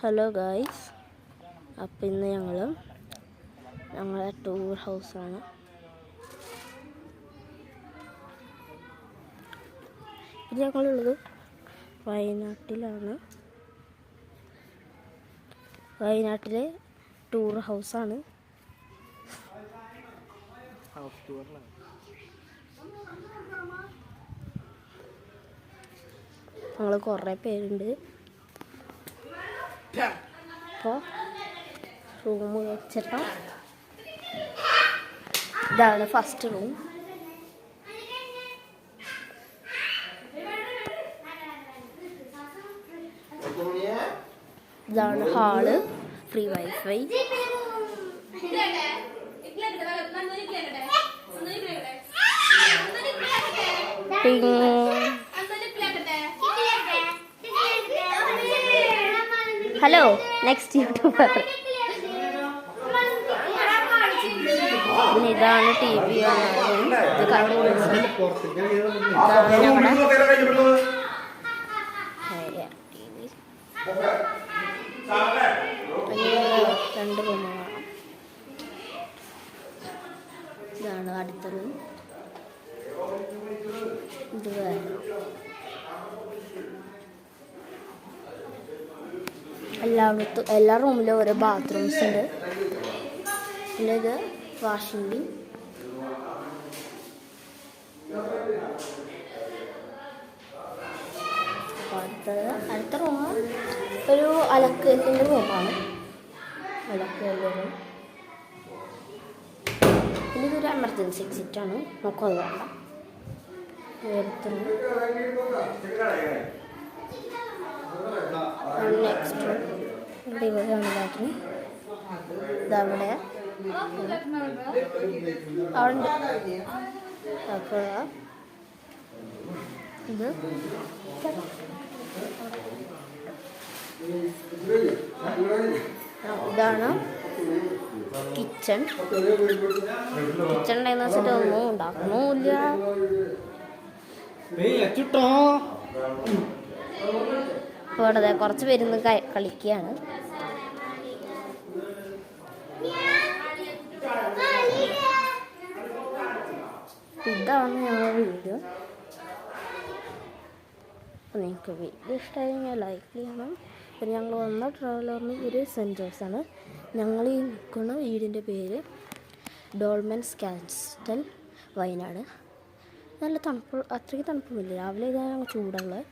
Hello guys, അപ്പം ഇന്ന് ഞങ്ങളെ ടൂർ ഹൗസാണ്. ഇത് ഞങ്ങളുള്ളത് വയനാട്ടിലെ ടൂർ ഹൗസാണ്. ഞങ്ങൾ കുറേ പേരുണ്ട്. അപ്പോൾ റൂം വെച്ചിട്ട് ഇതാണ് ഫസ്റ്റ് റൂം. ഇതാണ് hall, free wifi. Hello, next YouTuber. പിന്നെ ഇതാണ് ടി വി. രണ്ട് റൂമുകളാണ്. ഇതാണ് അടുത്ത റൂം. ഇത് എല്ലാ റൂമിലും ഓരോ ബാത്റൂംസ് ഉണ്ട്. പിന്നെ ഇത് വാഷിംഗ് മെഷീൻ. അടുത്ത റൂം ഒരു അലക്കലിൻ്റെ റൂമാണ്. റൂം. പിന്നെ ഇതൊരു എമർജൻസി എക്സിറ്റാണ്. നമുക്കത് വേണ്ട. നെക്സ്റ്റ് റൂം ഇവിടെയാണ് ബാത്റൂം. ഇതവിടെ അവിടെ. അപ്പോൾ ഇതാണ് കിച്ചൺ. ഉണ്ടായെന്ന് വെച്ചിട്ട് ഒന്നും ഉണ്ടാക്കണമില്ല. ഇവിടെ കുറച്ച് പേരുന്ന് കളിക്കുകയാണ്. ഇതാണ് ഞങ്ങളുടെ വീഡിയോ. അപ്പോൾ നിങ്ങൾക്ക് വീഡിയോ ഇഷ്ടമായെങ്കിൽ ലൈക്ക് ചെയ്യണം. പിന്നെ ഞങ്ങൾ വന്ന ട്രാവലറിന് ഒരു സെൻറ്റ് ജോസാണ്. ഞങ്ങൾ ഈ നിൽക്കുന്ന വീടിൻ്റെ പേര് ഡോൾമെൻസ് കാസ്റ്റൽ, വയനാട്. നല്ല തണുപ്പ്, അത്രയ്ക്ക് തണുപ്പൊന്നുമില്ല. രാവിലെ ഇതാണ് ഞങ്ങൾ ചൂടുള്ളത്.